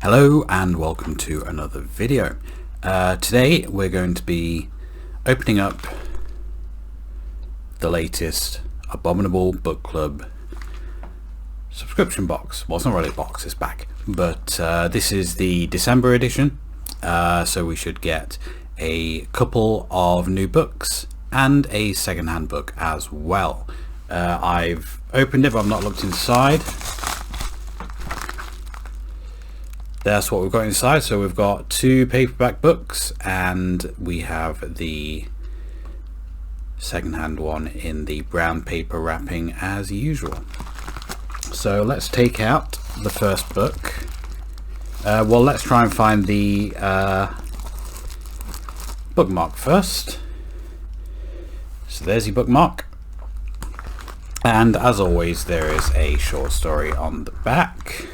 Hello and welcome to another video. Today we're going to be opening up the latest Abominable Book Club subscription box. Well, it's not really a box, it's back. But this is the December edition, so we should get a couple of new books and a second-hand book as well. I've opened it but I've not looked inside. That's what we've got inside. So we've got two paperback books and we have the second-hand one in the brown paper wrapping as usual. So let's take out the first book. Well, let's try and find the bookmark first. So there's your bookmark, and as always there is a short story on the back,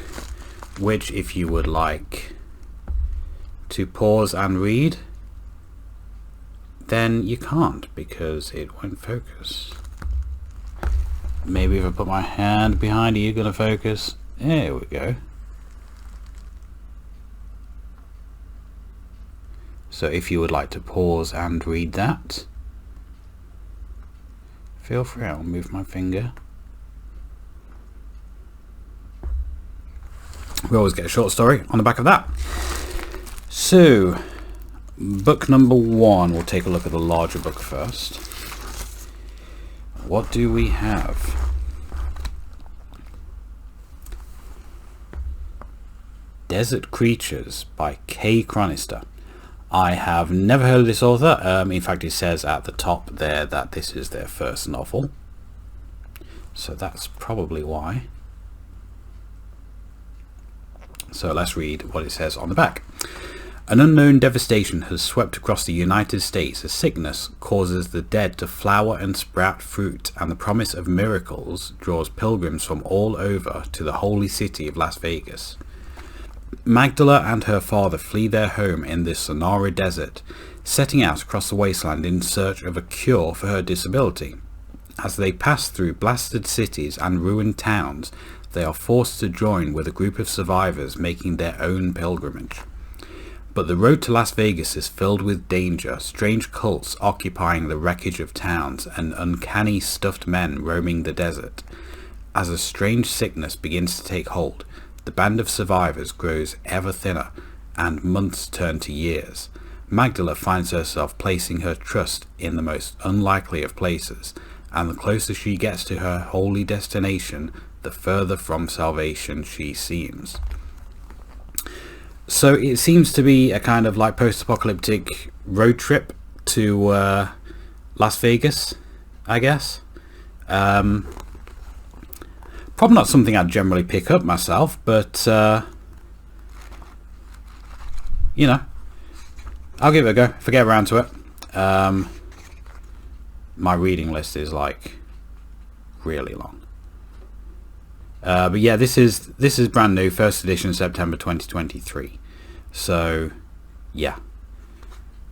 which if you would like to pause and read, then you can't because it won't focus. Maybe if I put my hand behind it, you're gonna focus. There we go. So if you would like to pause and read that, feel free. I'll move my finger. We always get a short story on the back of that. So book number one, we'll take a look at the larger book first. What do we have? Desert Creatures by Kay Chronister. I have never heard of this author. In fact, it says at the top there that this is their first novel, so that's probably why. So let's read what it says on the back. An unknown devastation has swept across the United States. A sickness causes the dead to flower and sprout fruit, and the promise of miracles draws pilgrims from all over to the holy city of Las Vegas. Magdala and her father flee their home in the Sonora Desert, setting out across the wasteland in search of a cure for her disability. As they pass through blasted cities and ruined towns, they are forced to join with a group of survivors making their own pilgrimage. But the road to Las Vegas is filled with danger, strange cults occupying the wreckage of towns, and uncanny stuffed men roaming the desert. As a strange sickness begins to take hold, the band of survivors grows ever thinner, and months turn to years. Magdala finds herself placing her trust in the most unlikely of places, and the closer she gets to her holy destination, the further from salvation she seems. So it seems to be a kind of like post-apocalyptic road trip to Las Vegas, I guess. Probably not something I'd generally pick up myself, but you know, I'll give it a go if I get around to it. My reading list is like really long. But yeah, this is brand new, first edition, September 2023. So yeah,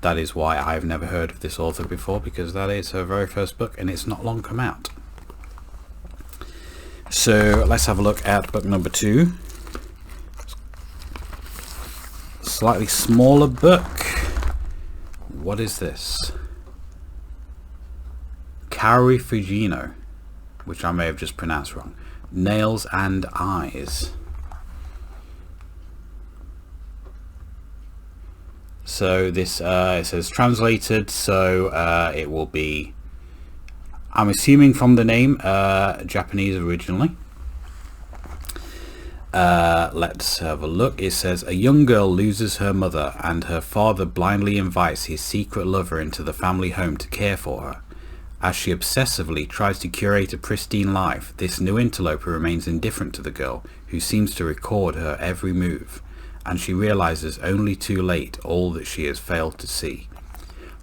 that is why I've never heard of this author before, because that is her very first book and it's not long come out. So let's have a look at book number two. Slightly smaller book. What is this? Kaori Fujino, which I may have just pronounced wrong. Nails and Eyes. So this it says translated, so it will be, I'm assuming from the name, Japanese originally. Let's have a look. It says a young girl loses her mother and her father blindly invites his secret lover into the family home to care for her. As she obsessively tries to curate a pristine life, this new interloper remains indifferent to the girl, who seems to record her every move, and she realizes only too late all that she has failed to see.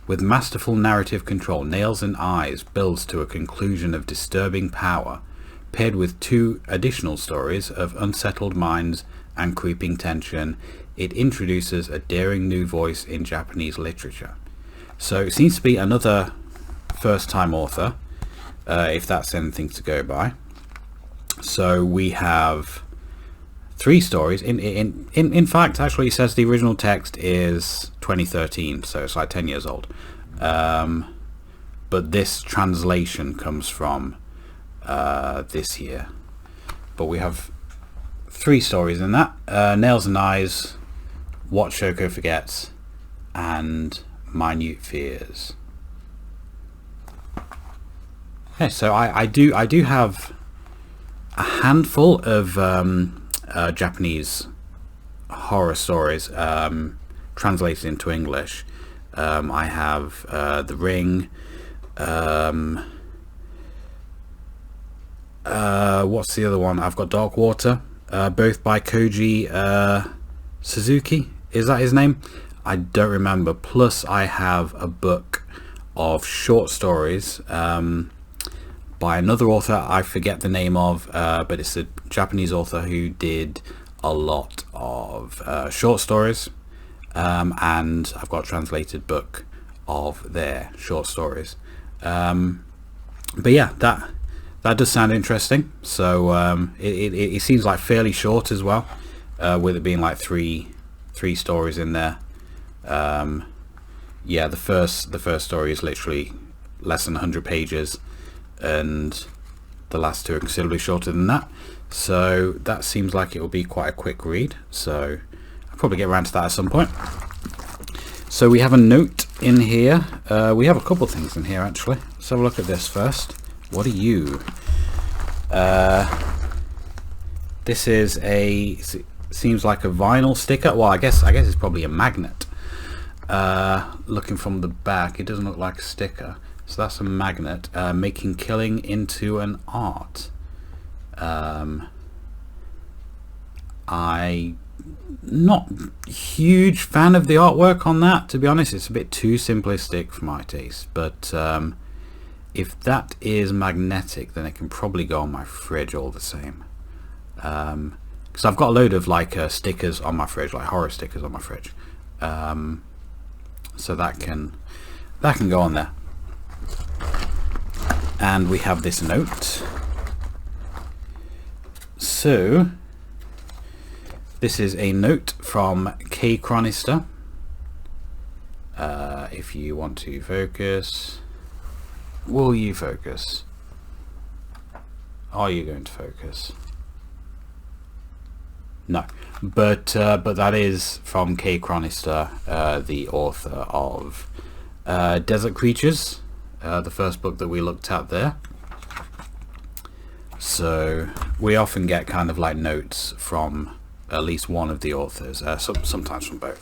With masterful narrative control, Nails and Eyes builds to a conclusion of disturbing power, paired with two additional stories of unsettled minds and creeping tension. It introduces a daring new voice in Japanese literature. So it seems to be another first-time author, if that's anything to go by. So we have 3 stories. In fact, actually, it says the original text is 2013, so it's like 10 years old. But this translation comes from this year. But we have 3 stories in that: Nails and Eyes, What Shoko Forgets, and Minute Fears. Yeah, so I do have a handful of Japanese horror stories translated into English. I have The Ring. What's the other one? I've got Dark Water, both by Koji Suzuki. Is that his name? I don't remember. Plus I have a book of short stories by another author I forget the name of, but it's a Japanese author who did a lot of short stories, and I've got a translated book of their short stories. But yeah, that does sound interesting. So it seems like fairly short as well, with it being like three stories in there. Yeah, the first story is literally less than 100 pages, and the last 2 are considerably shorter than that. So that seems like it will be quite a quick read. So I'll probably get around to that at some point. So we have a note in here. We have a couple things in here actually. Let's have a look at this first. What are you? This is seems like a vinyl sticker. Well, I guess it's probably a magnet. Looking from the back, it doesn't look like a sticker. So that's a magnet. Making killing into an art. I'm not a huge fan of the artwork on that, to be honest. It's a bit too simplistic for my taste, but if that is magnetic, then it can probably go on my fridge all the same, because I've got a load of like stickers on my fridge, like horror stickers on my fridge, so that can go on there. And we have this note. So this is a note from K Chronister. If you want to focus, will you focus? Are you going to focus? No, but that is from K Chronister, the author of Desert Creatures, the first book that we looked at there. So we often get kind of like notes from at least one of the authors, sometimes from both.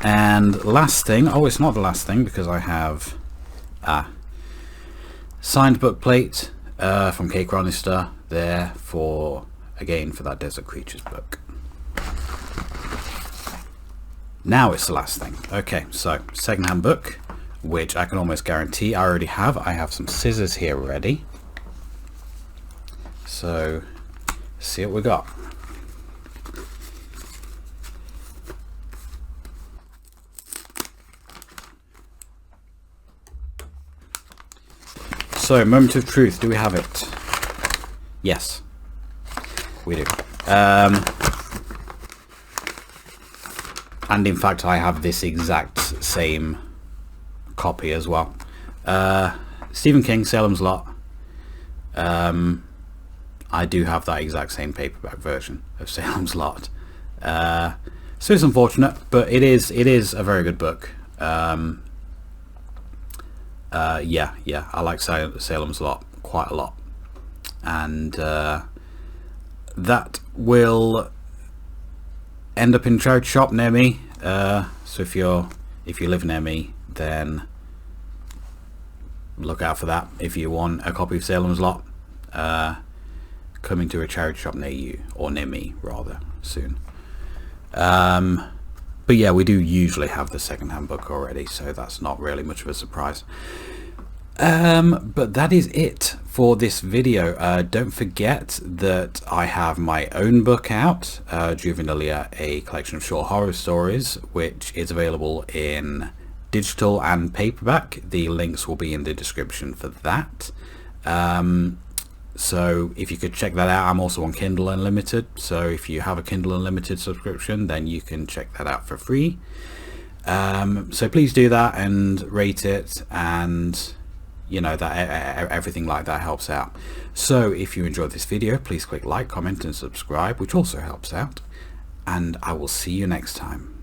And last thing, oh, it's not the last thing, because I have signed book plate from K Chronister there for that Desert Creatures book. Now it's the last thing. Okay, so second-hand book, which I can almost guarantee I already have. I have some scissors here ready. So, see what we got. So, moment of truth, do we have it? Yes, we do. And in fact, I have this exact same copy as well. Stephen King, Salem's Lot. I do have that exact same paperback version of Salem's Lot. So it's unfortunate, but it is a very good book. Yeah, I like Salem's Lot quite a lot, and that will end up in charity shop near me. So if you live near me, then look out for that. If you want a copy of Salem's Lot, coming to a charity shop near you, or near me rather, soon. But yeah, we do usually have the second-hand book already, so that's not really much of a surprise. But that is it for this video. Don't forget that I have my own book out, Juvenilia, a collection of short horror stories, which is available in digital and paperback. The links will be in the description for that. So if you could check that out, I'm also on Kindle Unlimited, so if you have a Kindle Unlimited subscription, then you can check that out for free. So please do that and rate it, and you know that everything like that helps out. So if you enjoyed this video, please click like, comment and subscribe, which also helps out, and I will see you next time.